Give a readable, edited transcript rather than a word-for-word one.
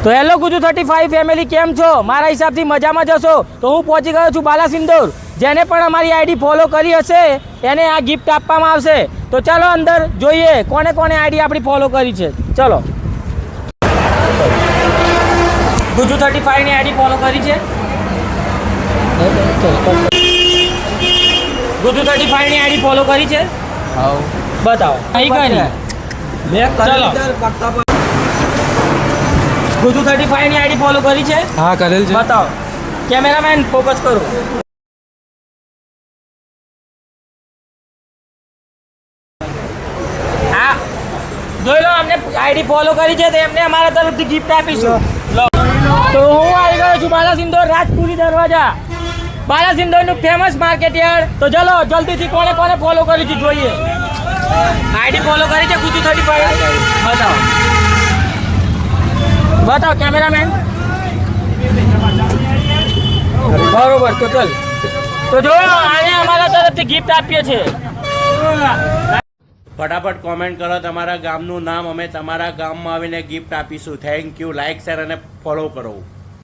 તો hello Gujju 35 family, કેમ છો? મારા હિસાબથી મજામાં જશો. તો હું પહોંચી ગયો છું બાલાસિંદોર. જેને પણ અમારી આઈડી ફોલો કરી હશે એને આ ગિફ્ટ આપવામાં આવશે. તો ચાલો અંદર જોઈએ કોને કોને આઈડી આપણી ફોલો કરી છે. ચલો, ગુજુ 35 ની આઈડી ફોલો કરી છે. ગુજુ 35 ની આઈડી ફોલો કરી છે. બતાવો અહીં કઈ નહીં. ચલો, ગુજુ 35 ની આઈડી ફોલો કરી છે. હા, કરેલ છે. બતાવો કેમેરામેન, ફોકસ કરો. હા, જોઈ લો, અમને આઈડી ફોલો કરી છે તો એમને અમારા તરફથી ગિફ્ટ આપીશું. લો, તો હું આવી ગયો છું બાલાસિંદોર રાજપુરી દરવાજા, બાલાસિંદોરનું ફેમસ માર્કેટ યાર્ડ. તો ચલો જલ્દીથી કોને કોને ફોલો કરી છે જોઈએ. આઈડી ફોલો કરી છે ગુજુ 35. બતાવો બતાવો કેમેરામેન. બરોબર, તો ચલ, તો જો આને અમારા તરફથી ગિફ્ટ આપીએ છીએ. ફટાફટ કોમેન્ટ કરો તમારા ગામનું નામ, અમે તમારા ગામમાં આવીને ગિફ્ટ આપીશું. Thank you. લાઇક, શેર અને ફોલો કરો.